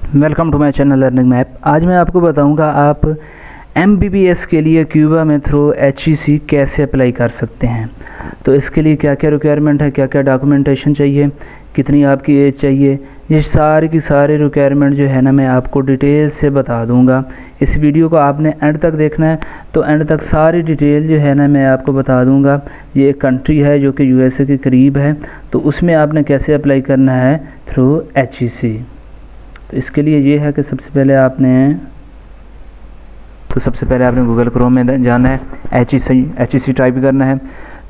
Welcome to my channel learning map. आज मैं आपको बताऊंगा आप MBBS के लिए क्यूबा में थ्रू HEC कैसे अप्लाई कर सकते हैं। तो इसके लिए क्या क्या रिक्वायरमेंट है, क्या क्या डॉक्यूमेंटेशन चाहिए, कितनी आपकी एज चाहिए, ये सारी की सारी रिक्वायरमेंट जो है ना मैं आपको डिटेल से बता दूंगा। इस वीडियो को आपने एंड तक देखना है, तो एंड तक सारी डिटेल जो है ना मैं आपको बता दूंगा। ये एक कंट्री है जो कि USA के करीब है, तो उसमें आपने कैसे अप्लाई करना है थ्रू HEC। तो इसके लिए ये है कि सबसे पहले आपने गूगल क्रोम में जाना है, HEC टाइप करना है।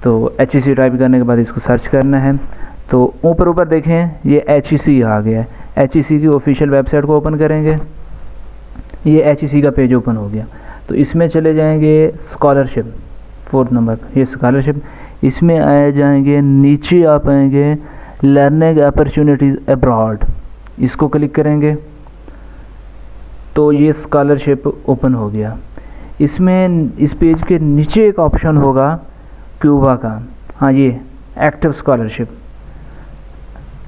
तो HEC टाइप करने के बाद इसको सर्च करना है। तो ऊपर देखें ये HEC आ गया है। HEC की ऑफिशियल वेबसाइट को ओपन करेंगे, ये HEC का पेज ओपन हो गया। तो इसमें चले जाएंगे स्कॉलरशिप, 4 नंबर ये स्कॉलरशिप, इसमें आए जाएंगे। नीचे आप आएंगे लर्निंग अपॉर्चुनिटीज़ अब्रॉड, इसको क्लिक करेंगे तो ये स्कॉलरशिप ओपन हो गया। इसमें इस पेज के नीचे एक ऑप्शन होगा क्यूबा का, हाँ ये एक्टिव स्कॉलरशिप।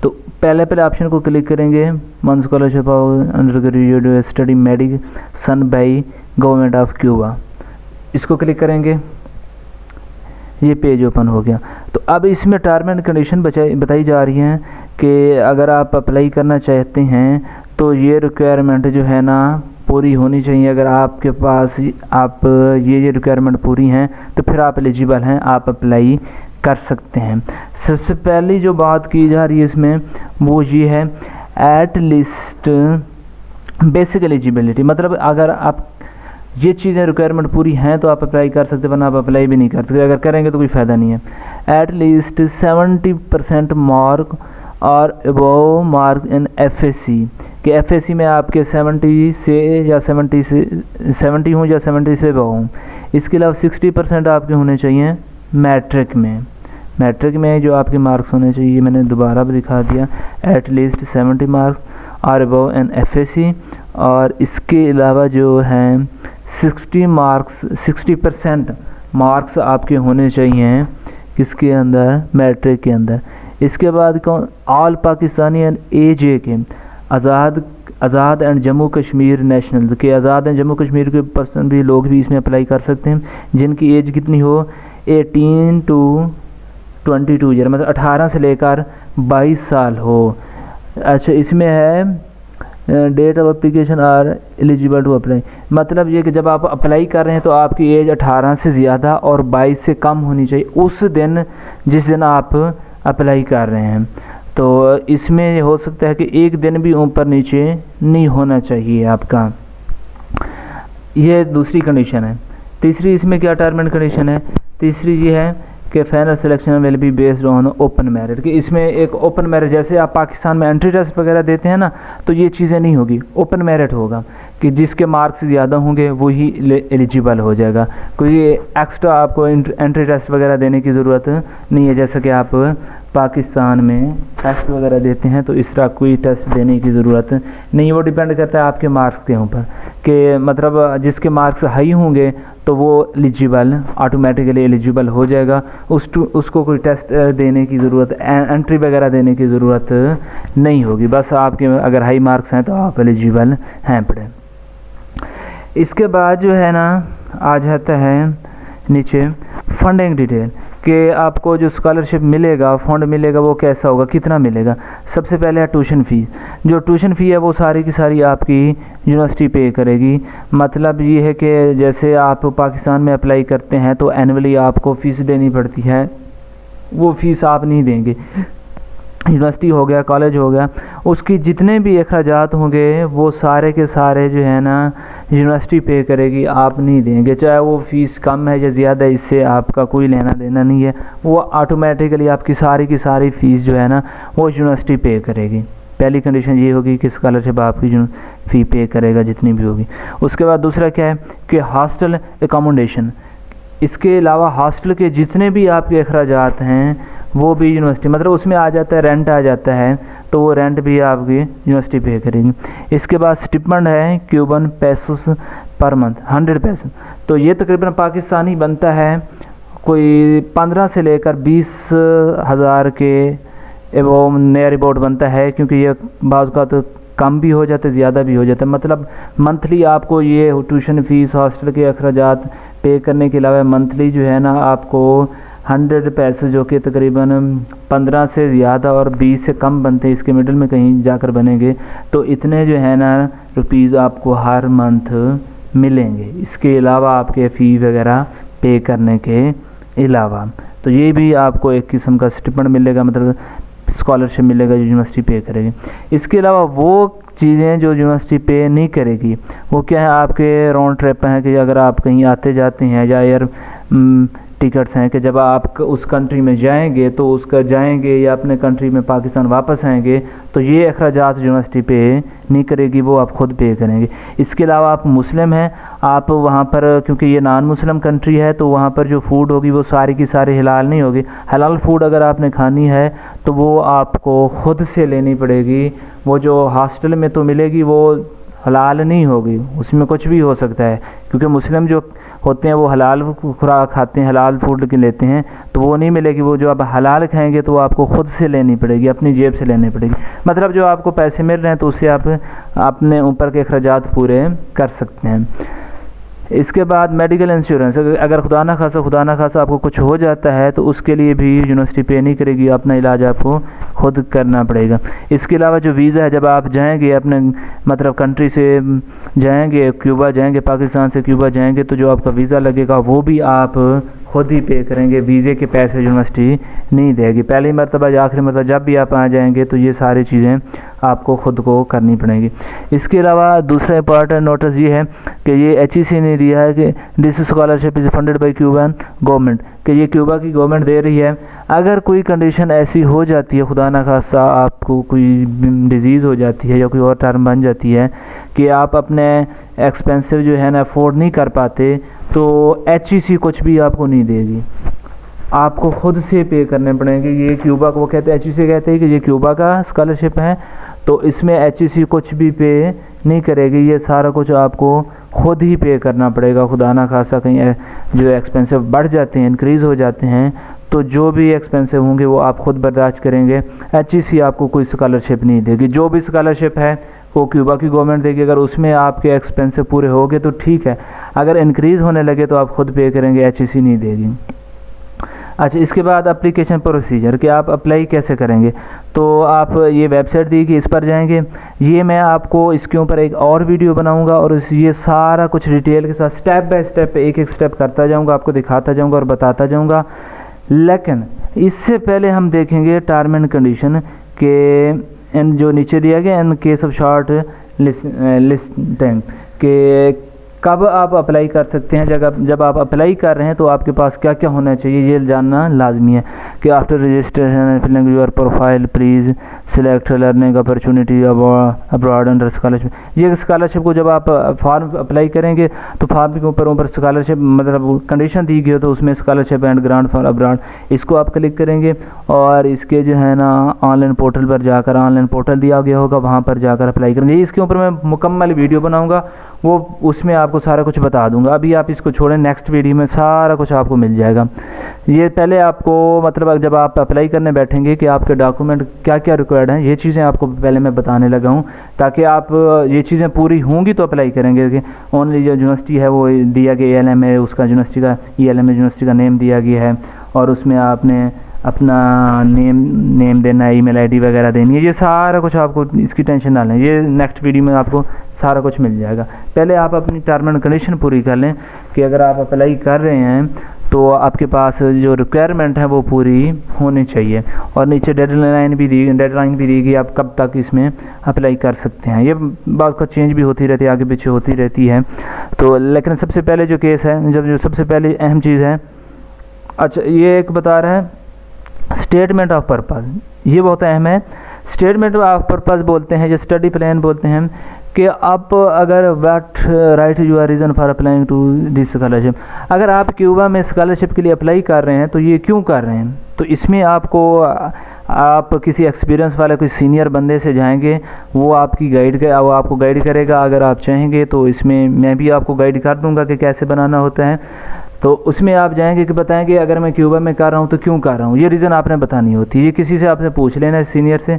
तो पहले ऑप्शन को क्लिक करेंगे, one scholarship of under graduate study medicine by government of Cuba, इसको क्लिक करेंगे। ये पेज ओपन हो गया। तो अब इसमें टर्म एंड कंडीशन बताई जा रही हैं कि अगर आप अप्लाई करना चाहते हैं तो ये रिक्वायरमेंट जो है ना पूरी होनी चाहिए। अगर आपके पास आप ये रिक्वायरमेंट पूरी हैं तो फिर आप एलिजिबल हैं, आप अप्लाई कर सकते हैं। सबसे पहली जो बात की जा रही है इसमें वो ये है एट लीस्ट बेसिक एलिजिबिलिटी, मतलब अगर आप ये चीज़ें रिक्वायरमेंट पूरी हैं तो आप अप्लाई कर सकते, वरना आप अप्लाई भी नहीं कर सकते। अगर करेंगे तो कोई फ़ायदा नहीं है। एट लीस्ट 70% मार्क और अबव मार्क इन FSC, कि FSC में आपके 70 से या 70 हों या 70 से अबव हों। इसके अलावा 60% आपके होने चाहिए मैट्रिक में जो आपके मार्क्स होने चाहिए, मैंने दोबारा भी दिखा दिया, एट लीस्ट 70 मार्क्स और अबव इन FSC। और इसके अलावा जो हैं 60% मार्क्स आपके होने चाहिए किसके अंदर, मैट्रिक के अंदर। इसके बाद कौन, ऑल पाकिस्तानी एंड AJ के आज़ाद एंड जम्मू कश्मीर नेशनल के, आज़ाद एंड जम्मू कश्मीर के पर्सन भी लोग भी इसमें अप्लाई कर सकते हैं, जिनकी एज कितनी हो 18 to 22 ईयर, मतलब 18 से लेकर 22 साल हो। अच्छा, इसमें है date of application are eligible to apply, मतलब ये कि जब आप अप्लाई कर रहे हैं तो आपकी एज 18 से ज़्यादा और 22 से कम होनी चाहिए उस दिन जिस दिन आप अप्लाई कर रहे हैं। तो इसमें हो सकता है कि एक दिन भी ऊपर नीचे नहीं होना चाहिए आपका। ये दूसरी कंडीशन है। तीसरी इसमें क्या टर्म एंड कंडीशन है, तीसरी ये है कि final selection will be based on open merit, कि इसमें एक ओपन मेरिट, जैसे आप पाकिस्तान में एंट्री टेस्ट वगैरह देते हैं ना, तो ये चीज़ें नहीं होगी, ओपन मेरिट होगा कि जिसके मार्क्स ज़्यादा होंगे वही एलिजिबल हो जाएगा। कोई एक्स्ट्रा आपको एंट्री टेस्ट वगैरह देने की ज़रूरत नहीं है, जैसा कि आप पाकिस्तान में टेस्ट वगैरह देते हैं तो इस तरह कोई टेस्ट देने की ज़रूरत नहीं। वो डिपेंड करता है आपके मार्क्स के ऊपर, कि मतलब जिसके मार्क्स हाई होंगे तो वो एलिजिबल, ऑटोमेटिकली एलिजिबल हो जाएगा, उसको कोई टेस्ट देने की ज़रूरत, एंट्री वगैरह देने की ज़रूरत नहीं होगी। बस आपके अगर हाई मार्क्स हैं तो आप एलिजिबल हैं पढ़े। इसके बाद जो है ना आ जाता है नीचे फंडिंग डिटेल, कि आपको जो स्कॉलरशिप मिलेगा, फंड मिलेगा, वो कैसा होगा, कितना मिलेगा। सबसे पहले है ट्यूशन फ़ीस। जो ट्यूशन फ़ी है वो सारी की सारी आपकी यूनिवर्सिटी पे करेगी। मतलब ये है कि जैसे आप पाकिस्तान में अप्लाई करते हैं तो एनुअली आपको फ़ीस देनी पड़ती है, वो फ़ीस आप नहीं देंगे। यूनिवर्सिटी हो गया, कॉलेज हो गया, उसकी जितने भी अखराजात होंगे वो सारे के सारे जो है ना यूनिवर्सिटी पे करेगी, आप नहीं देंगे। चाहे वो फ़ीस कम है या ज़्यादा, इससे आपका कोई लेना देना नहीं है। वो ऑटोमेटिकली आपकी सारी की सारी फ़ीस जो है ना वो यूनिवर्सिटी पे करेगी। पहली कंडीशन ये होगी कि स्कॉलरशिप आपकी फ़ी पे करेगा जितनी भी होगी। उसके बाद दूसरा क्या है कि हॉस्टल एकोमोडेशन, इसके अलावा हॉस्टल के जितने भी आपके अखराजात हैं वो भी यूनिवर्सिटी, मतलब उसमें आ जाता है रेंट आ जाता है, तो वो रेंट भी आपकी यूनिवर्सिटी पे करेगी। इसके बाद स्टिपेंड है क्यूबन पेसोस पर मंथ 100 पैसे, तो ये तकरीबन पाकिस्तानी बनता है कोई 15 से लेकर 20,000 के वो नया रिपोर्ट बनता है, क्योंकि ये बाज़ का तो कम भी हो जाते हैं, ज़्यादा भी हो जाता है। मतलब मंथली आपको ये ट्यूशन फ़ीस, हॉस्टल के अखराजात पे करने के अलावा मंथली जो है ना आपको 100 पैसे जो कि तकरीबन 15 से ज़्यादा और 20 से कम बनते हैं, इसके मिडिल में कहीं जाकर बनेंगे, तो इतने जो है ना रुपीज़ आपको हर मंथ मिलेंगे। इसके अलावा आपके फ़ी वगैरह पे करने के अलावा, तो ये भी आपको एक किस्म का स्टिपेंड मिलेगा, मतलब स्कॉलरशिप मिलेगा जो यूनिवर्सिटी पे करेगी। इसके अलावा वो चीज़ें जो यूनिवर्सिटी पे नहीं करेगी वो क्या है, आपके राउंड ट्रिप हैं कि अगर आप कहीं आते जाते हैं, या एयर टिकट्स हैं कि जब आप उस कंट्री में जाएंगे तो उसका जाएंगे या अपने कंट्री में पाकिस्तान वापस आएंगे, तो ये अखराजात यूनिवर्सिटी पे नहीं करेगी, वो आप खुद पे करेंगे। इसके अलावा आप मुस्लिम हैं, आप वहाँ पर, क्योंकि ये नॉन मुस्लिम कंट्री है, तो वहाँ पर जो फ़ूड होगी वो सारी की सारी हलाल नहीं होगी। हलाल फ़ूड अगर आपने खानी है तो वो आपको ख़ुद से लेनी पड़ेगी। वो जो हॉस्टल में तो मिलेगी वो हलाल नहीं होगी, उसमें कुछ भी हो सकता है, क्योंकि मुस्लिम जो होते हैं वो हलाल खुराक खाते हैं, हलाल फूड के लेते हैं, तो वो नहीं मिलेगी। वो जो आप हलाल खाएंगे तो वो आपको ख़ुद से लेनी पड़ेगी, अपनी जेब से लेनी पड़ेगी। मतलब जो आपको पैसे मिल रहे हैं तो उससे आप अपने ऊपर के अखराजात पूरे कर सकते हैं। इसके बाद मेडिकल इंश्योरेंस, अगर खुदा ना खासा आपको कुछ हो जाता है तो उसके लिए भी यूनिवर्सिटी पे नहीं करेगी, अपना इलाज आपको खुद करना पड़ेगा। इसके अलावा जो वीज़ा है, जब आप जाएंगे अपने मतलब कंट्री से जाएंगे, क्यूबा जाएंगे, पाकिस्तान से क्यूबा जाएंगे, तो जो आपका वीज़ा लगेगा वो भी आप खुद ही पे करेंगे, वीज़े के पैसे यूनिवर्सिटी नहीं देगी। पहली मरतबा या आखिरी मरतबा जब भी आप आ जाएंगे तो ये सारी चीज़ें आपको ख़ुद को करनी पड़ेंगी। इसके अलावा दूसरा इंपॉर्टेंट नोटिस ये है कि ये HEC ने दिया है कि this scholarship is funded by Cuban government, कि ये क्यूबा की गवर्नमेंट दे रही है। अगर कोई कंडीशन ऐसी हो जाती है, खुदा ना खास्ता आपको कोई डिजीज़ हो जाती है या कोई और टर्म बन जाती है कि आप अपने एक्सपेंसिव जो है ना अफोर्ड नहीं कर पाते, तो HEC कुछ भी आपको नहीं देगी, आपको खुद से पे करने पड़ेंगे। ये क्यूबा को वो कहते हैं, HEC कहते हैं कि ये क्यूबा का स्कॉलरशिप है, तो इसमें HEC कुछ भी पे नहीं करेगी, ये सारा कुछ आपको खुद ही पे करना पड़ेगा। खुदा ना खासा कहीं जो एक्सपेंसिव बढ़ जाते हैं, इंक्रीज़ हो जाते हैं, तो जो भी एक्सपेंसिव होंगे वो आप खुद बर्दाश्त करेंगे। HEC आपको कोई स्कॉलरशिप नहीं देगी। जो भी स्कॉलरशिप है वो क्यूबा की गवर्नमेंट देगी। अगर उसमें आपके एक्सपेंसिव पूरे हो गए तो ठीक है, अगर इंक्रीज़ होने लगे तो आप खुद पे करेंगे, HEC नहीं देगी। अच्छा, इसके बाद एप्लीकेशन प्रोसीजर कि आप अप्लाई कैसे करेंगे, तो आप ये वेबसाइट दी कि इस पर जाएंगे। ये मैं आपको इसके ऊपर एक और वीडियो बनाऊंगा और ये सारा कुछ डिटेल के साथ स्टेप बाय स्टेप एक एक स्टेप करता जाऊंगा, आपको दिखाता जाऊंगा और बताता जाऊंगा। लेकिन इससे पहले हम देखेंगे टर्म एंड कंडीशन के इन जो नीचे दिया गया in case of short listing के कब आप अप्लाई कर सकते हैं। जब आप अप्लाई कर रहे हैं तो आपके पास क्या क्या होना चाहिए ये जानना लाजमी है कि after registration filling your profile please select learning opportunity abroad under scholarship. ये स्कॉलरशिप को जब आप फॉर्म अप्लाई करेंगे तो फॉर्म के ऊपर स्कॉलरशिप मतलब कंडीशन दी गई हो तो उसमें scholarship and grant for abroad, इसको आप क्लिक करेंगे और इसके जो है ना ऑनलाइन पोर्टल पर जाकर, ऑनलाइन पोर्टल दिया गया होगा वहाँ पर जाकर अप्लाई करेंगे। इसके ऊपर मैं मुकम्मल वीडियो बनाऊँगा, वो उसमें आपको सारा कुछ बता दूंगा। अभी आप इसको छोड़ें, नेक्स्ट वीडियो में सारा कुछ आपको मिल जाएगा। ये पहले आपको मतलब जब आप अप्लाई करने बैठेंगे कि आपके डॉक्यूमेंट क्या क्या रिक्वायर्ड हैं, ये चीज़ें आपको पहले मैं बताने लगा हूँ ताकि आप ये चीज़ें पूरी होंगी तो अप्लाई करेंगे। कि ओनली जो यूनिवर्सिटी है वो दिया गया ELM है, उसका यूनिवर्सिटी का ELM यूनिवर्सिटी का नेम दिया गया है और उसमें आपने अपना नेम देना है, ईमेल आईडी वगैरह देनी है। ये सारा कुछ आपको इसकी टेंशन ना लें, ये नेक्स्ट वीडियो में आपको सारा कुछ मिल जाएगा। पहले आप अपनी टर्म एंड कंडीशन पूरी कर लें कि अगर आप अप्लाई कर रहे हैं तो आपके पास जो रिक्वायरमेंट है वो पूरी होनी चाहिए। और नीचे डेडलाइन भी दी गई आप कब तक इसमें अप्लाई कर सकते हैं। ये बात का चेंज भी होती रहती है, आगे पीछे होती रहती है। तो लेकिन सबसे पहले जो केस है, जब जो सबसे पहले अहम चीज़ है, अच्छा ये एक बता रहा है स्टेटमेंट ऑफ पर्पस, ये बहुत अहम है। स्टेटमेंट ऑफ पर्पस बोलते हैं, जो स्टडी प्लान बोलते हैं कि आप अगर what write you are reason for applying to this scholarship, अगर आप क्यूबा में स्कॉलरशिप के लिए अप्लाई कर रहे हैं तो ये क्यों कर रहे हैं। तो इसमें आपको आप किसी एक्सपीरियंस वाले कोई सीनियर बंदे से जाएंगे, वो आपको गाइड करेगा। अगर आप चाहेंगे तो इसमें मैं भी आपको गाइड कर दूंगा कि कैसे बनाना होता है। तो उसमें आप जाएंगे कि बताएंगे अगर मैं क्यूबा में कर रहा हूँ तो क्यों कर रहा हूँ, ये रीज़न आपने बतानी होती है। ये किसी से आपने पूछ लेना है सीनियर से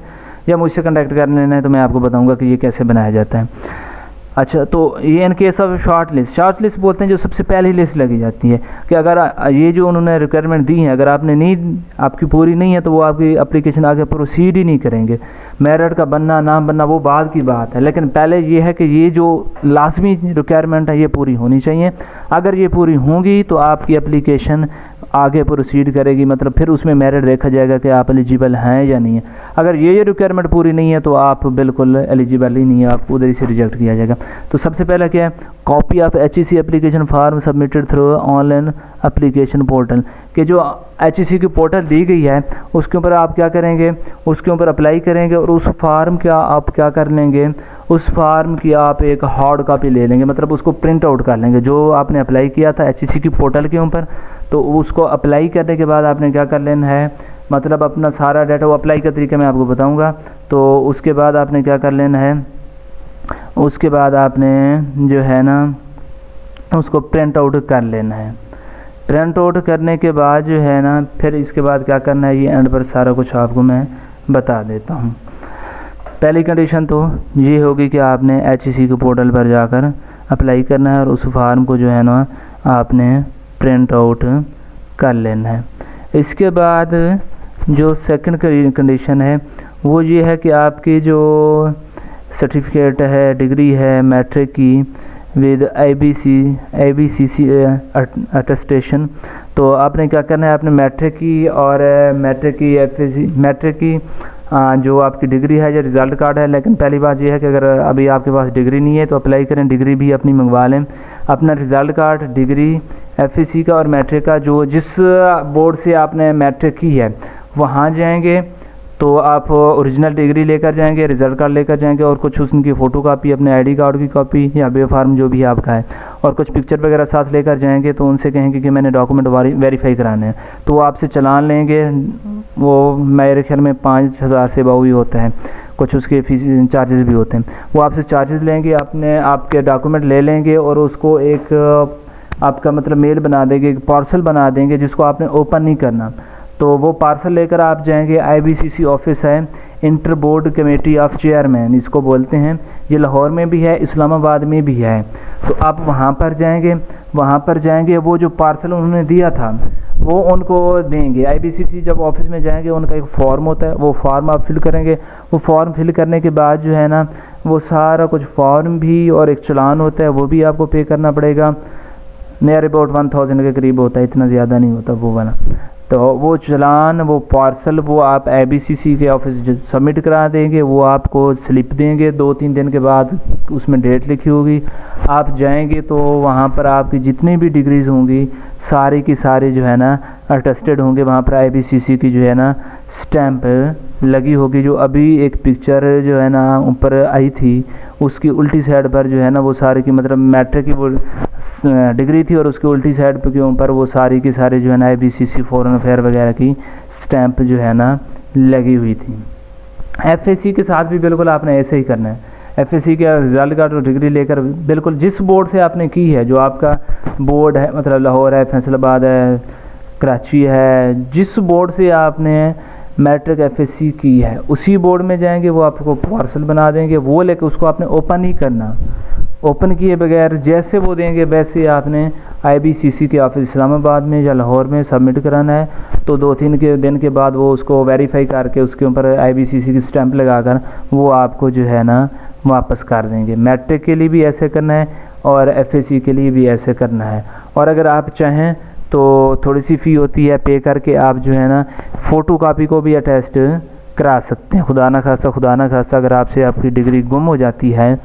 या मुझसे कॉन्टैक्ट कर लेना है, तो मैं आपको बताऊंगा कि ये कैसे बनाया जाता है। अच्छा, तो ये in case of short list बोलते हैं जो सबसे पहली लिस्ट लगी जाती है कि अगर ये जो उन्होंने रिक्वायरमेंट दी है, अगर आपने नीड आपकी पूरी नहीं है तो वो आपकी एप्लीकेशन आगे प्रोसीड ही नहीं करेंगे। मेरिट का बनना ना बनना वो बाद की बात है, लेकिन पहले ये है कि ये जो लाजमी रिक्वायरमेंट है ये पूरी होनी चाहिए। अगर ये पूरी होंगी तो आपकी एप्लीकेशन आगे प्रोसीड करेगी, मतलब फिर उसमें मेरिट देखा जाएगा कि आप एलिजिबल हैं या नहीं है। अगर ये रिक्वायरमेंट पूरी नहीं है तो आप बिल्कुल एलिजिबल ही नहीं है, आप उधर ही से रिजेक्ट किया जाएगा। तो सबसे पहला क्या है, copy of HEC application form submitted through online application portal, कि जो HEC की पोर्टल दी गई है उसके ऊपर आप क्या करेंगे, उसके ऊपर अप्लाई करेंगे और उस फार्म का आप क्या कर लेंगे, उस फार्म की आप एक हार्ड कॉपी ले लेंगे, मतलब उसको प्रिंट आउट कर लेंगे जो आपने अप्लाई किया था HEC की पोर्टल के ऊपर। तो उसको अप्लाई करने के बाद आपने क्या कर लेना है, मतलब अपना सारा डाटा, वो अप्लाई का तरीका मैं आपको बताऊंगा। तो उसके बाद आपने क्या कर लेना है, उसके बाद आपने जो है ना उसको प्रिंट आउट कर लेना है। प्रिंट आउट करने के बाद जो है ना फिर इसके बाद क्या करना है, ये एंड पर सारा कुछ आपको मैं बता देता हूँ। पहली कंडीशन तो ये होगी कि आपने HEC के पोर्टल पर जाकर अप्लाई करना है और उस फार्म को जो है ना आपने प्रिंट आउट कर लेना है। इसके बाद जो सेकंड कंडीशन है वो ये है कि आपकी जो सर्टिफिकेट है, डिग्री है मैट्रिक की विद IBCC अटेस्टेशन, तो आपने क्या करना है, आपने मैट्रिक की और मैट्रिक की FSC मैट्रिक की जो आपकी डिग्री है या रिज़ल्ट कार्ड है। लेकिन पहली बात यह है कि अगर अभी आपके पास डिग्री नहीं है तो अप्लाई करें, डिग्री भी अपनी मंगवा लें। अपना रिज़ल्ट कार्ड, डिग्री FSC का और मैट्रिक का, जो जिस बोर्ड से आपने मैट्रिक की है वहाँ जाएंगे तो आप ओरिजिनल डिग्री लेकर जाएंगे, रिज़ल्ट कार्ड लेकर जाएंगे और कुछ उनकी फ़ोटो कापी, अपने ID कार्ड की कॉपी या बे फार्म जो भी आपका है, और कुछ पिक्चर वगैरह साथ लेकर जाएंगे। तो उनसे कहेंगे कि मैंने डॉक्यूमेंट वेरीफाई कराने हैं, तो वो आपसे चालान लेंगे। वो मेरे ख्याल में 5,000 से अबव ही होता है, कुछ उसके फीस चार्जेस भी होते हैं। वो आपसे चार्जेस लेंगे, अपने आपके डॉक्यूमेंट ले लेंगे और उसको एक आपका मतलब मेल बना देंगे, एक पार्सल बना देंगे जिसको आपने ओपन नहीं करना। तो वो पार्सल लेकर आप जाएंगे, IBCC ऑफिस है, inter board committee of chairman इसको बोलते हैं। ये लाहौर में भी है, इस्लामाबाद में भी है। तो आप वहाँ पर जाएंगे, वो जो पार्सल उन्होंने दिया था वो उनको देंगे। IBCC जब ऑफिस में जाएंगे उनका एक फॉर्म होता है, वो फॉर्म आप फिल करेंगे। वो फॉर्म फिल करने के बाद जो है ना वो सारा कुछ फॉर्म भी और एक चालान होता है वो भी आपको पे करना पड़ेगा। नियर अबाउट 1000 के करीब होता है, इतना ज़्यादा नहीं होता वो वाला। तो वो चालान, वो पार्सल, वो आप IBCC के ऑफिस सबमिट करा देंगे। वो आपको स्लिप देंगे 2-3 दिन के बाद, उसमें डेट लिखी होगी। आप जाएंगे तो वहाँ पर आपकी जितनी भी डिग्रीज़ होंगी सारी की सारी जो है ना अटेस्टेड होंगे। वहाँ पर IBCC की जो है ना स्टैंप लगी होगी। जो अभी एक पिक्चर जो है ना ऊपर आई थी उसकी उल्टी साइड पर जो है ना वो सारी की मतलब मैट्रिक की वो डिग्री थी और उसकी उल्टी साइड के ऊपर वो सारी की सारी जो है ना IBCC फॉरेन अफेयर वगैरह की स्टैंप जो है ना लगी हुई थी। FSC के साथ भी बिल्कुल आपने ऐसे ही करना है। FSC के रिजल्ट कार्ड और डिग्री लेकर बिल्कुल जिस बोर्ड से आपने की है, जो आपका बोर्ड है, मतलब लाहौर है, फैसलाबाद है, कराची है, जिस बोर्ड से आपने मैट्रिक FSC की है उसी बोर्ड में जाएंगे। वो आपको पार्सल बना देंगे, वो लेकर उसको आपने ओपन नहीं करना। ओपन किए बगैर जैसे वो देंगे वैसे आपने IBCC के ऑफिस इस्लामाबाद में या लाहौर में सबमिट कराना है। तो 2-3 दिन के बाद वो उसको वेरीफाई करके उसके ऊपर IBCC की स्टैंप लगाकर वो आपको जो है ना वापस कर देंगे। मैट्रिक के लिए भी ऐसे करना है और FSC के लिए भी ऐसे करना है। और अगर आप चाहें तो थोड़ी सी फ़ी होती है, पे करके आप जो है ना फ़ोटो कापी को भी अटेस्ट करा सकते हैं। खुदा ना खास्ता अगर आपसे आपकी डिग्री गुम हो जाती है,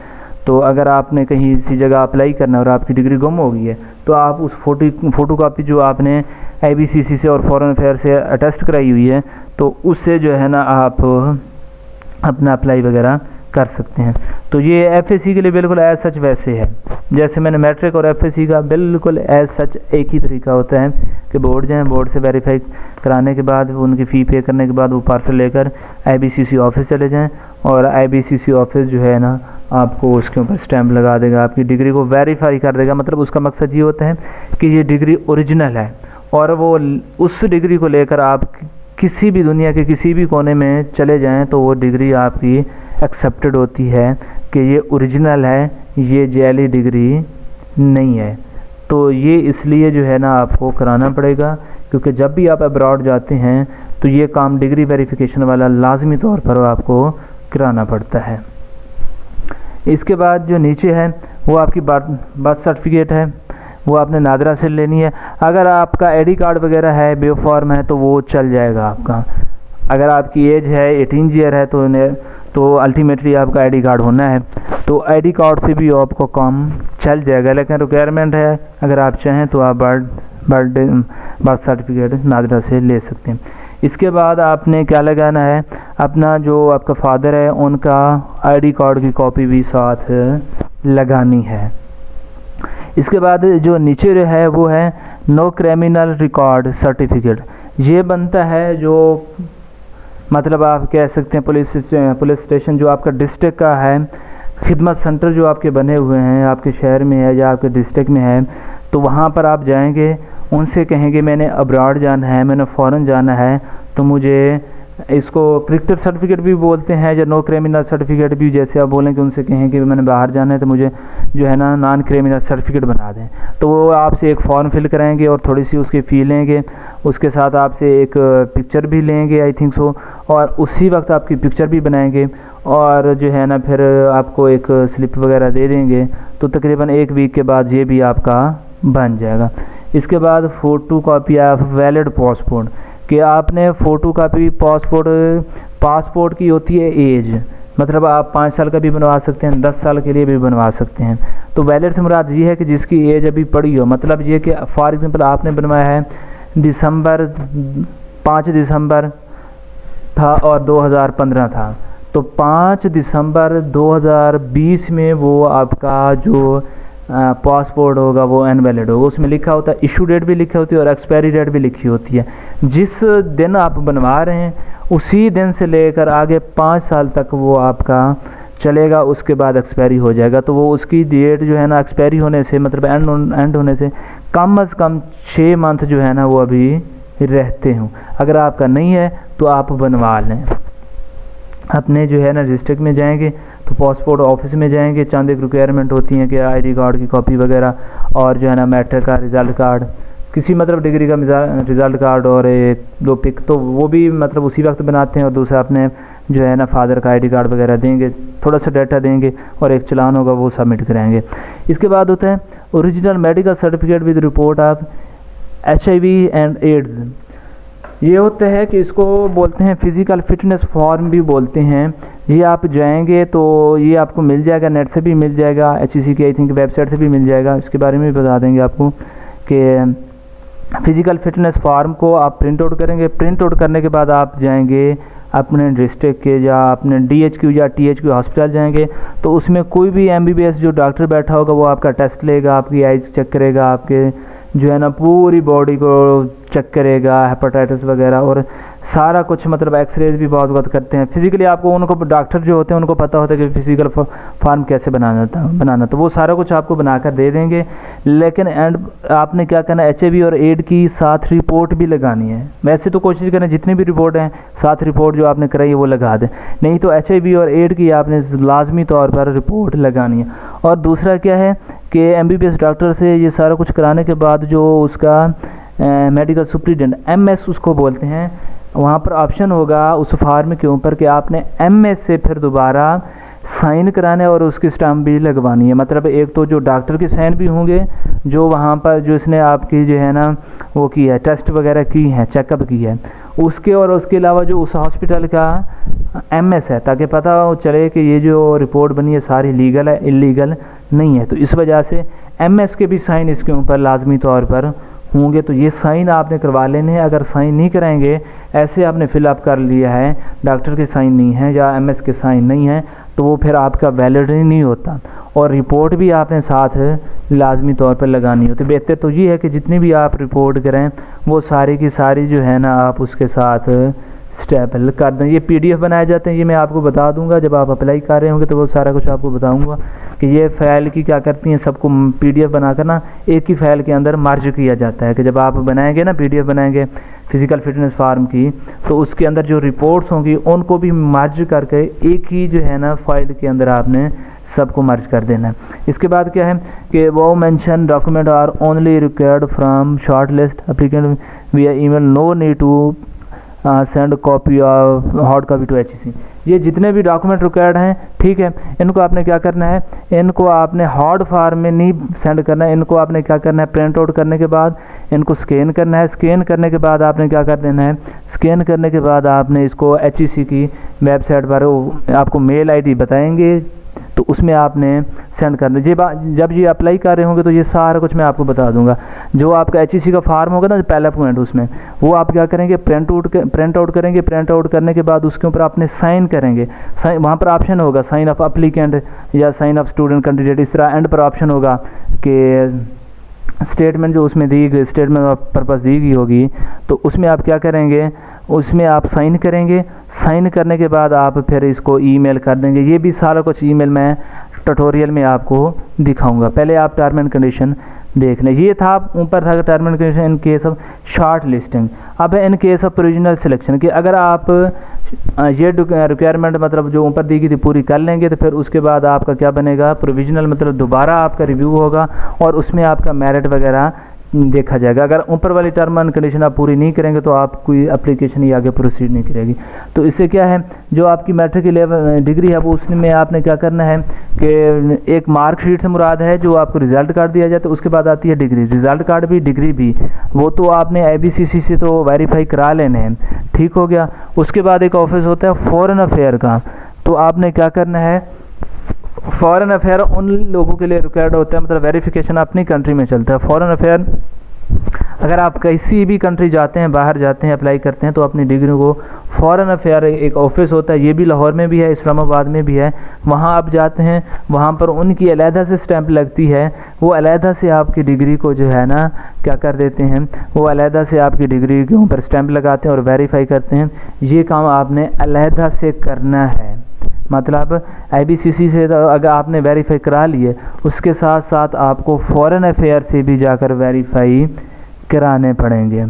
तो अगर आपने कहीं इसी जगह अप्लाई करना और आपकी डिग्री गुम हो गई है तो आप उस फ़ोटो कापी जो आपने IBCC से और फॉरेन अफेयर से अटेस्ट कराई हुई है तो उससे जो है ना आप अपना अप्लाई वगैरह कर सकते हैं। तो ये FSC के लिए बिल्कुल एज सच वैसे है जैसे मैंने मैट्रिक और FSC का बिल्कुल एज सच एक ही तरीका होता है कि बोर्ड जाएं, बोर्ड से वेरीफाई कराने के बाद उनकी फ़ी पे करने के बाद वो पार्सल लेकर IBCC ऑफिस चले जाएं और IBCC ऑफिस जो है ना आपको उसके ऊपर स्टैंप लगा देगा, आपकी डिग्री को वेरीफाई कर देगा। मतलब उसका मकसद ये होता है कि ये डिग्री ओरिजिनल है और वो उस डिग्री को लेकर आप किसी भी दुनिया के किसी भी कोने में चले जाएं तो वो डिग्री आपकी एक्सेप्टेड होती है कि ये ओरिजिनल है, ये जेली डिग्री नहीं है। तो ये इसलिए जो है ना आपको कराना पड़ेगा, क्योंकि जब भी आप अब्रॉड जाते हैं तो ये काम डिग्री वेरिफिकेशन वाला लाजमी तौर पर आपको कराना पड़ता है। इसके बाद जो नीचे है वो आपकी बर्थ सर्टिफिकेट है, वो आपने नादरा से लेनी है। अगर आपका आईडी कार्ड वगैरह है, बेफॉर्म है, तो वो चल जाएगा आपका। अगर आपकी एज है 18 ईयर है तो अल्टीमेटली आपका आईडी कार्ड होना है, तो आईडी कार्ड से भी आपको काम चल जाएगा। लेकिन रिक्वायरमेंट है, अगर आप चाहें तो आप बर्थ सर्टिफिकेट नादरा से ले सकते हैं। इसके बाद आपने क्या लगाना है, अपना जो आपका फादर है उनका आईडी कार्ड की कॉपी भी साथ लगानी है। इसके बाद जो नीचे जो है वो है नो क्रिमिनल रिकॉर्ड सर्टिफिकेट। ये बनता है जो मतलब आप कह सकते हैं पुलिस स्टेशन जो आपका डिस्ट्रिक्ट का है, खिदमत सेंटर जो आपके बने हुए हैं आपके शहर में है या आपके डिस्ट्रिक्ट में है, तो वहाँ पर आप जाएंगे, उनसे कहेंगे मैंने अब्रॉड जाना है, मैंने फ़ॉरेन जाना है, तो मुझे इसको क्रिकेटर सर्टिफिकेट भी बोलते हैं या नो क्रिमिनल सर्टिफिकेट भी, जैसे आप बोलें कि उनसे कहें कि मैंने बाहर जाना है तो मुझे जो है ना नॉन क्रिमिनल सर्टिफिकेट बना दें, तो वो आपसे एक फॉर्म फिल कराएंगे और थोड़ी सी उसकी फ़ी लेंगे, उसके साथ आपसे एक पिक्चर भी लेंगे आई थिंक सो, और उसी वक्त आपकी पिक्चर भी बनाएंगे और जो है ना फिर आपको एक स्लिप वगैरह दे देंगे। तो तकरीबन 1 वीक के बाद ये भी आपका बन जाएगा। इसके बाद photo copy of valid passport, कि आपने फ़ोटो कापी पासपोर्ट की होती है एज, मतलब आप 5 साल का भी बनवा सकते हैं, 10 साल के लिए भी बनवा सकते हैं। तो वैलिड से मुराद ये है कि जिसकी एज अभी पड़ी हो, मतलब ये कि फॉर एग्जांपल आपने बनवाया है 5 दिसंबर था और 2015 था, तो 5 दिसंबर 2020 में वो आपका जो पासपोर्ट होगा वो अनवैलिड होगा। उसमें लिखा होता है, इशू डेट भी लिखी होती है और एक्सपायरी डेट भी लिखी होती है। जिस दिन आप बनवा रहे हैं उसी दिन से लेकर आगे 5 साल तक वो आपका चलेगा, उसके बाद एक्सपायरी हो जाएगा। तो वो उसकी डेट जो है ना एक्सपायरी होने से मतलब एंड होने से कम अज़ कम 6 मंथ जो है ना वो अभी रहते हों। अगर आपका नहीं है तो आप बनवा लें। अपने जो है ना डिस्ट्रिक्ट में जाएंगे तो पासपोर्ट ऑफिस में जाएंगे, चंद एक रिक्वायरमेंट होती हैं कि आईडी कार्ड की कॉपी वगैरह और जो है ना मैट्रिक का रिज़ल्ट कार्ड, किसी मतलब डिग्री का रिज़ल्ट कार्ड और 1-2 पिक, तो वो भी मतलब उसी वक्त बनाते हैं। और दूसरा अपने जो है ना फादर का आईडी कार्ड वगैरह देंगे, थोड़ा सा डाटा देंगे और एक चलान होगा वो सबमिट कराएंगे। इसके बाद होता है original medical certificate with report of HIV and AIDS. ये होता है कि इसको बोलते हैं फिज़िकल फिटनेस फॉर्म भी बोलते हैं। ये आप जाएंगे तो ये आपको मिल जाएगा, नेट से भी मिल जाएगा, HEC की आई थिंक वेबसाइट से भी मिल जाएगा। इसके बारे में भी बता देंगे आपको कि फ़िज़िकल फिटनेस फॉर्म को आप प्रिंट आउट करेंगे। प्रिंट आउट करने के बाद आप जाएंगे अपने डिस्ट्रिक्ट के या अपने DHQ या THQ हॉस्पिटल जाएंगे, तो उसमें कोई भी MBBS जो डॉक्टर बैठा होगा वो आपका टेस्ट लेगा, आपकी आइज चेक करेगा, आपके जो है ना पूरी बॉडी को चेक करेगा, हेपेटाइटिस वगैरह और सारा कुछ, मतलब एक्सरेज भी बहुत वक्त करते हैं। फिज़िकली आपको उनको डॉक्टर जो होते हैं उनको पता होता है कि फ़िज़िकल फॉर्म कैसे बनाना, तो वो सारा कुछ आपको बनाकर दे देंगे। लेकिन एंड आपने क्या करना है, HIV और एड की साथ रिपोर्ट भी लगानी है। वैसे तो कोशिश करें जितनी भी रिपोर्ट हैं साथ रिपोर्ट जो आपने कराई है वो लगा दें, नहीं तो HIV और एड की आपने लाजमी तौर पर रिपोर्ट लगानी है। और दूसरा क्या है कि MBBS डॉक्टर से ये सारा कुछ कराने के बाद जो उसका मेडिकल सुप्रिटेंडेंट MS उसको बोलते हैं, वहाँ पर ऑप्शन होगा उस फार्म के ऊपर कि आपने MS से फिर दोबारा साइन कराने और उसकी स्टाम्प भी लगवानी है। मतलब एक तो जो डॉक्टर के साइन भी होंगे, जो वहाँ पर जो इसने आपकी जो है ना वो की है टेस्ट वगैरह की है, चेकअप की है उसके, और उसके अलावा जो उस हॉस्पिटल का MS है, ताकि पता चले कि ये जो रिपोर्ट बनी है सारी लीगल है, इलीगल नहीं है। तो इस वजह से MS के भी साइन इसके ऊपर लाजमी तौर पर होंगे। तो ये साइन आपने करवा लेने हैं। अगर साइन नहीं कराएंगे, ऐसे आपने फिलअप कर लिया है, डॉक्टर के साइन नहीं है या MS के साइन नहीं है, तो वो फिर आपका वैलिड ही नहीं होता। और रिपोर्ट भी आपने साथ लाजमी तौर पर लगानी होती। बेहतर तो ये है कि जितनी भी आप रिपोर्ट करें वो सारी की सारी जो है ना आप उसके साथ स्टेप कर दें। ये PDF बनाए जाते हैं, ये मैं आपको बता दूंगा जब आप अप्लाई कर रहे होंगे तो वो सारा कुछ आपको बताऊंगा कि ये फ़ाइल की क्या करती हैं, सबको PDF बनाकर ना एक ही फ़ाइल के अंदर मर्ज किया जाता है कि जब आप बनाएंगे ना PDF बनाएंगे फ़िज़िकल फिटनेस फार्म की, तो उसके अंदर जो रिपोर्ट्स होंगी उनको भी मर्ज करके एक ही जो है ना फाइल के अंदर आपने सबको मर्ज कर देना है। इसके बाद क्या है कि वो mention document are only required from short list applicant via email, no need to send copy of hard copy to HEC। ये जितने भी डॉक्यूमेंट रिक्वायर्ड हैं, ठीक है, इनको आपने क्या करना है, इनको आपने हार्ड फॉर्म में नहीं सेंड करना है, इनको आपने क्या करना है, प्रिंट आउट करने के बाद इनको स्कैन करना है। स्कैन करने के बाद आपने क्या कर देना है, स्कैन करने के बाद आपने इसको HEC की वेबसाइट पर आपको मेल ID बताएंगे तो उसमें आपने सेंड करना। जब ये अप्लाई कर रहे होंगे तो ये सारा कुछ मैं आपको बता दूंगा। जो आपका HEC का फार्म होगा ना पहला पॉइंट, उसमें वो आप क्या करेंगे, प्रिंट आउट करेंगे। प्रिंट आउट करने के बाद उसके ऊपर आपने साइन करेंगे। वहाँ पर ऑप्शन होगा साइन ऑफ एप्लीकेंट या साइन ऑफ स्टूडेंट कैंडिडेट, इस तरह एंड पर ऑप्शन होगा कि स्टेटमेंट जो उसमें दी गई, स्टेटमेंट ऑफ पर्पस दी गई होगी, तो उसमें आप क्या करेंगे, उसमें आप साइन करेंगे। साइन करने के बाद आप फिर इसको ईमेल कर देंगे। ये भी सारा कुछ ईमेल में ट्यूटोरियल में आपको दिखाऊंगा। पहले आप टर्म एंड कंडीशन देख लें। ये था ऊपर था term and condition in case of short listing. अब है in case of provisional selection कि अगर आप ये रिक्वायरमेंट मतलब जो ऊपर दी गई थी पूरी कर लेंगे तो फिर उसके बाद आपका क्या बनेगा, प्रोविजनल मतलब दोबारा आपका रिव्यू होगा और उसमें आपका मेरिट वगैरह देखा जाएगा। अगर ऊपर वाली टर्म एंड कंडीशन आप पूरी नहीं करेंगे तो आप कोई एप्लीकेशन ही आगे प्रोसीड नहीं करेगी। तो इससे क्या है, जो आपकी मैट्रिक की लेवल डिग्री है वो उसमें आपने क्या करना है कि एक मार्कशीट से मुराद है जो आपको रिज़ल्ट कार्ड दिया जाए, तो उसके बाद आती है डिग्री। रिज़ल्ट कार्ड भी डिग्री भी वो तो आपने IBCC से तो वेरीफाई करा लेने हैं, ठीक हो गया। उसके बाद एक ऑफिस होता है फॉरेन अफेयर का, तो आपने क्या करना है, फॉरेन अफेयर उन लोगों के लिए रिक्वायर्ड होता है, मतलब वेरिफिकेशन अपनी कंट्री में चलता है। फॉरेन अफेयर अगर आप किसी भी कंट्री जाते हैं, बाहर जाते हैं, अप्लाई करते हैं तो अपनी डिग्री को फॉरेन अफेयर एक ऑफिस होता है, ये भी लाहौर में भी है, इस्लामाबाद में भी है। वहाँ आप जाते हैं, वहाँ पर उनकी अलहदा से स्टैंप लगती है, वो अलहदा से आपकी डिग्री को जो है ना क्या कर देते हैं, वो अलहदा से आपकी डिग्री के ऊपर स्टैंप लगाते हैं और वेरीफाई करते हैं। ये काम आपने अलहदा से करना है। मतलब IBCC से अगर आपने वेरीफाई करा लिए, उसके साथ साथ आपको फॉरेन अफेयर से भी जाकर वेरीफाई कराने पड़ेंगे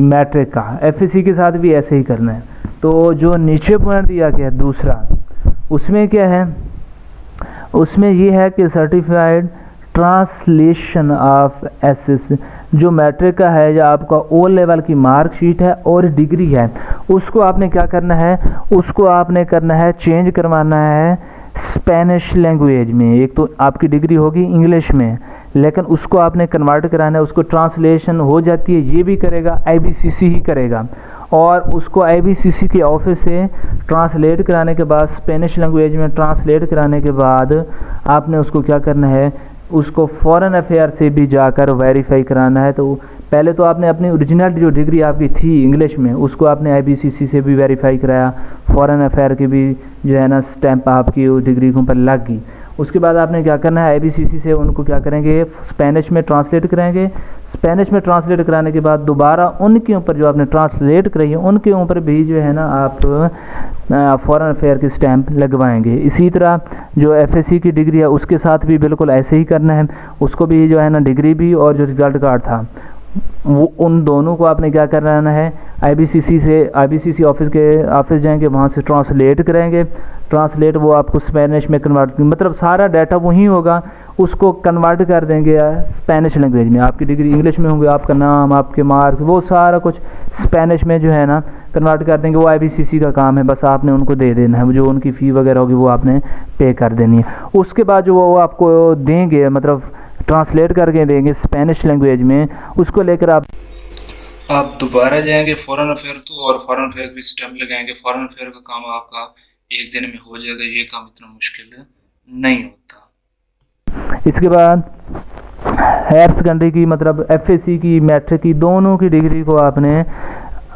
मैट्रिक का। FSC के साथ भी ऐसे ही करना है। तो जो नीचे पॉइंट दिया गया दूसरा, उसमें क्या है, उसमें ये है कि सर्टिफाइड ट्रांसलेशन ऑफ SS जो मैट्रिक का है, जो आपका O लेवल की मार्कशीट है और डिग्री है, उसको आपने क्या करना है, उसको आपने करना है चेंज करवाना है स्पेनिश लैंग्वेज में। एक तो आपकी डिग्री होगी इंग्लिश में, लेकिन उसको आपने कन्वर्ट कराना है, उसको ट्रांसलेशन हो जाती है, ये भी करेगा IBCC ही करेगा। और उसको IBCC के ऑफिस से ट्रांसलेट कराने के बाद, स्पेनिश लैंग्वेज में ट्रांसलेट कराने के बाद आपने उसको क्या करना है, उसको फॉरेन अफेयर से भी जाकर वेरीफाई कराना है। तो पहले तो आपने अपनी ओरिजिनल जो डिग्री आपकी थी इंग्लिश में, उसको आपने IBCC से भी वेरीफाई कराया, फॉरेन अफेयर की भी जो है ना स्टैंप आपकी डिग्री के ऊपर लग गई। उसके बाद आपने क्या करना है, IBCC से उनको क्या करेंगे, स्पेनिश में ट्रांसलेट कराएंगे। स्पेनिश में ट्रांसलेट कराने के बाद दोबारा उनके ऊपर जो आपने ट्रांसलेट कराई है उनके ऊपर भी जो है ना आप फॉरेन अफेयर की स्टैंप लगवाएंगे। इसी तरह जो FSC की डिग्री है उसके साथ भी बिल्कुल ऐसे ही करना है, उसको भी जो है ना डिग्री भी और जो रिज़ल्ट कार्ड था वो उन दोनों को आपने क्या करना है, IBCC ऑफिस जाएंगे, वहाँ से ट्रांसलेट करेंगे। ट्रांसलेट वो आपको स्पेनिश में कन्वर्ट, मतलब सारा डाटा वही होगा, उसको कन्वर्ट कर देंगे स्पेनिश लैंग्वेज में। आपकी डिग्री इंग्लिश में होंगे, आपका नाम, आपके मार्क्स, वो सारा कुछ स्पेनिश में जो है ना कन्वर्ट कर देंगे। वो IBCC का काम है, बस आपने उनको दे देना है, जो उनकी फ़ी वगैरह होगी वो आपने पे कर देनी है। उसके बाद जो वो आपको देंगे, मतलब ट्रांसलेट करके देंगे स्पेनिश लैंग्वेज में, उसको लेकर आप दोबारा जाएंगे फॉरेन अफेयर तो, और फॉरेन अफेयर भी स्टैंप लगाएंगे। फॉरेन अफेयर का काम आपका एक दिन में हो जाएगा, ये काम इतना मुश्किल नहीं होता। इसके बाद हायर सेकेंडरी की मतलब FSC की, मैट्रिक की, दोनों की डिग्री को आपने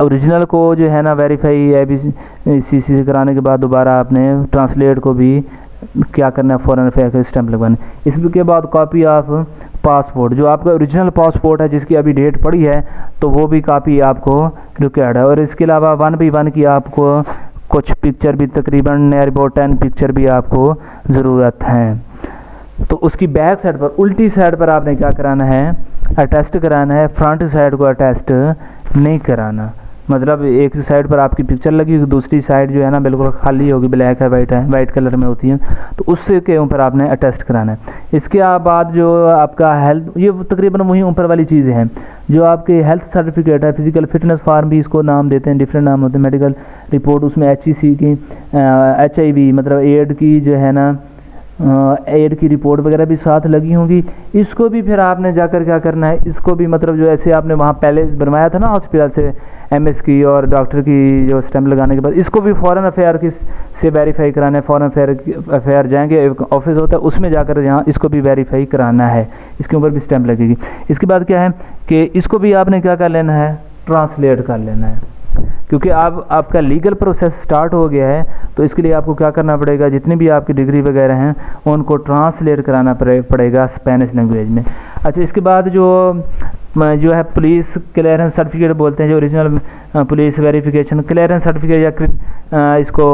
ओरिजिनल को जो है ना वेरीफाई IBCC से कराने के बाद दोबारा आपने ट्रांसलेट को भी क्या करना है, फॉरेन अफेयर का स्टैंप लगवाना। इसके बाद कॉपी ऑफ पासपोर्ट, जो आपका ओरिजिनल पासपोर्ट है जिसकी अभी डेट पड़ी है, तो वो भी कापी आपको रिक्वायर्ड है। और इसके अलावा 1/1 की आपको कुछ पिक्चर भी, तकरीबन नियर अबाउट 10 पिक्चर भी आपको ज़रूरत है। तो उसकी बैक साइड पर, उल्टी साइड पर आपने क्या कराना है, अटेस्ट कराना है। फ्रंट साइड को अटेस्ट नहीं कराना, मतलब एक साइड पर आपकी पिक्चर लगी, दूसरी साइड जो है ना बिल्कुल खाली होगी, ब्लैक है, वाइट कलर में होती है, तो उससे के ऊपर आपने अटेस्ट कराना है। इसके बाद जो आपका हेल्थ, ये तकरीबन वही ऊपर वाली चीज़ें हैं। जो आपके हेल्थ सर्टिफिकेट है, फिजिकल फिटनेस फॉर्म भी इसको नाम देते हैं, डिफरेंट नाम होते हैं। मेडिकल रिपोर्ट, उसमें HEC की, HIV मतलब एड की जो है ना, एड की रिपोर्ट वगैरह भी साथ लगी होंगी। इसको भी फिर आपने जाकर क्या करना है, इसको भी मतलब जो ऐसे आपने वहाँ पहले बनवाया था ना हॉस्पिटल से MS की और डॉक्टर की जो स्टैम्प लगाने के बाद, इसको भी फॉरेन अफेयर की से वेरीफाई कराना है। फॉरेन अफेयर जाएंगे, ऑफिस होता है, उसमें जाकर यहाँ इसको भी वेरीफाई कराना है, इसके ऊपर भी स्टैम्प लगेगी। इसके बाद क्या है कि इसको भी आपने क्या कर लेना है, ट्रांसलेट कर लेना है, क्योंकि अब आपका लीगल प्रोसेस स्टार्ट हो गया है। तो इसके लिए आपको क्या करना पड़ेगा, जितनी भी आपकी डिग्री वगैरह हैं उनको ट्रांसलेट कराना पड़ेगा स्पेनिश लैंग्वेज में। अच्छा, इसके बाद जो है पुलिस क्लियरेंस सर्टिफिकेट बोलते हैं, जो original police verification clearance certificate या इसको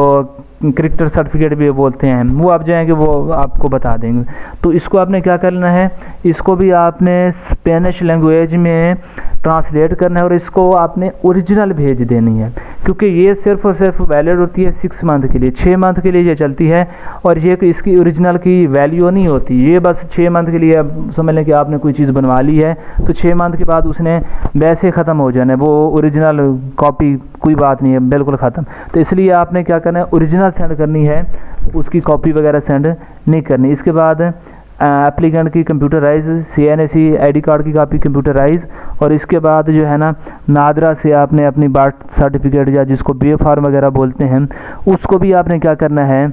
क्रिकेटर सर्टिफिकेट भी बोलते हैं, वो आप जाएंगे वो आपको बता देंगे। तो इसको आपने क्या करना है, इसको भी आपने स्पेनिश लैंग्वेज में ट्रांसलेट करना है और इसको आपने ओरिजिनल भेज देनी है, क्योंकि ये सिर्फ और सिर्फ वैलिड होती है 6 मंथ के लिए, 6 मंथ के लिए ये चलती है। और ये इसकी ओरिजिनल की वैल्यू नहीं होती, ये बस 6 मंथ के लिए। अब समझ लें कि आपने कोई चीज़ बनवा ली है तो 6 मंथ के बाद उसने वैसे ख़त्म हो जाना है, वो ओरिजिनल कॉपी कोई बात नहीं है, बिल्कुल ख़त्म। तो इसलिए आपने क्या करना है, ओरिजिनल सेंड करनी है, उसकी कॉपी वगैरह सेंड नहीं करनी। इसके बाद एप्लीकेंट की कंप्यूटराइज CNAC ID कार्ड की कापी कंप्यूटराइज। और इसके बाद जो है ना, नादरा से आपने अपनी बर्थ सर्टिफिकेट या जिसको BA फॉर्म वगैरह बोलते हैं, उसको भी आपने क्या करना है,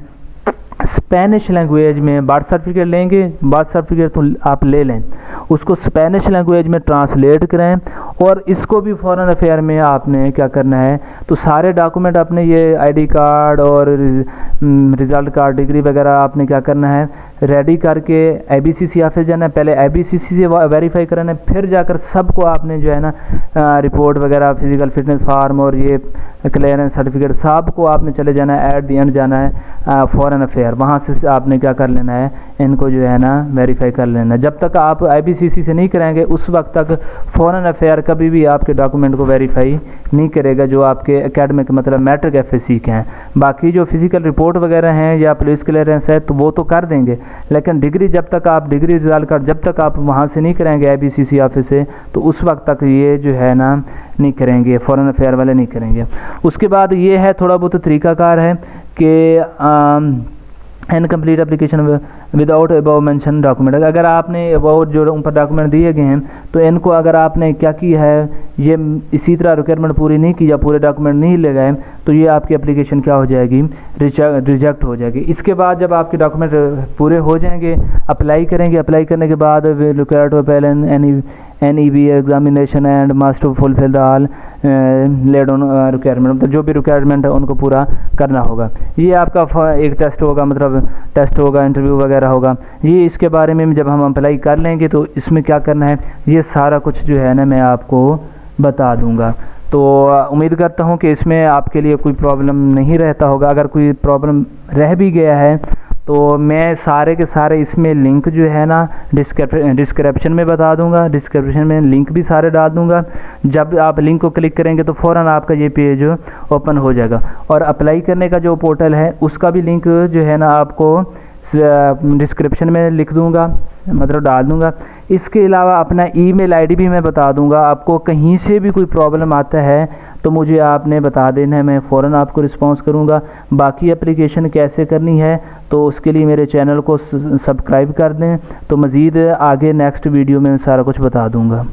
स्पेनिश लैंग्वेज में बर्थ सर्टिफिकेट लेंगे, बर्थ सर्टिफिकेट तो आप ले लें, उसको स्पेनिश लैंग्वेज में ट्रांसलेट करें। और इसको भी फॉरेन अफेयर में आपने क्या करना है, तो सारे डॉक्यूमेंट अपने ये ID कार्ड और रिज़ल्ट कार्ड, डिग्री वगैरह आपने क्या करना है, रेडी करके IBCC ऑफिस जाना है। पहले IBCC से वेरीफाई कराना है, फिर जाकर सबको आपने जो है ना रिपोर्ट वगैरह, फिजिकल फिटनेस फॉर्म और ये क्लियरेंस सर्टिफिकेट, सबको आपने चले जाना है, एट द एंड जाना है फॉरेन अफेयर। वहाँ से आपने क्या कर लेना है, इनको जो है ना वेरीफाई कर लेना है। जब तक आप IBCC से नहीं कराएंगे उस वक्त तक फॉरेन अफेयर कभी भी आपके डॉक्यूमेंट को वेरीफाई नहीं करेगा, जो आपके एकेडमिक मतलब मैट्रिक FSC के हैं। बाकी जो फिजिकल रिपोर्ट वगैरह हैं या पुलिस क्लियरेंस है तो वो तो कर देंगे, लेकिन डिग्री जब तक आप, डिग्री रिजल्ट कार्ड जब तक आप वहाँ से नहीं कराएंगे IBCC ऑफिस से, तो उस वक्त तक ये जो है ना नहीं करेंगे, फॉरेन अफेयर वाले नहीं करेंगे। उसके बाद ये है, थोड़ा बहुत तरीक़ाकार है कि incomplete application without above mention document. अगर आपने अबाउट जो ऊपर डॉक्यूमेंट दिए गए हैं तो इनको अगर आपने क्या किया है, ये इसी तरह रिक्वायरमेंट पूरी नहीं की या पूरे डॉक्यूमेंट नहीं ले गए, तो ये आपकी एप्लीकेशन क्या हो जाएगी, रिजेक्ट हो जाएगी। इसके बाद जब आपके डॉक्यूमेंट पूरे हो जाएंगे, अप्लाई करेंगे, अप्लाई करने के बाद required to appeal NEB examination and must fulfil the all laid on requirement, मतलब जो भी रिक्वायरमेंट है उनको पूरा करना होगा। ये आपका एक टेस्ट होगा, मतलब टेस्ट होगा, इंटरव्यू वगैरह होगा। ये इसके बारे में जब हम अप्लाई कर लेंगे तो इसमें क्या करना है, ये सारा कुछ जो है ना मैं आपको बता दूंगा। तो उम्मीद करता हूँ कि इसमें आपके लिए कोई प्रॉब्लम नहीं रहता होगा। अगर कोई प्रॉब्लम रह भी गया है तो मैं सारे के सारे इसमें लिंक जो है ना डिस्क्रिप्शन में बता दूंगा, डिस्क्रिप्शन में लिंक भी सारे डाल दूंगा। जब आप लिंक को क्लिक करेंगे तो फ़ौरन आपका ये पेज ओपन हो जाएगा। और अप्लाई करने का जो पोर्टल है उसका भी लिंक जो है ना आपको डिस्क्रिप्शन में लिख दूंगा, मतलब डाल दूंगा। इसके अलावा अपना ईमेल ID भी मैं बता दूंगा। आपको कहीं से भी कोई प्रॉब्लम आता है तो मुझे आपने बता देना है, मैं फ़ौरन आपको रिस्पांस करूंगा। बाकी एप्लीकेशन कैसे करनी है तो उसके लिए मेरे चैनल को सब्सक्राइब कर दें, तो मज़ीद आगे नेक्स्ट वीडियो में सारा कुछ बता दूंगा।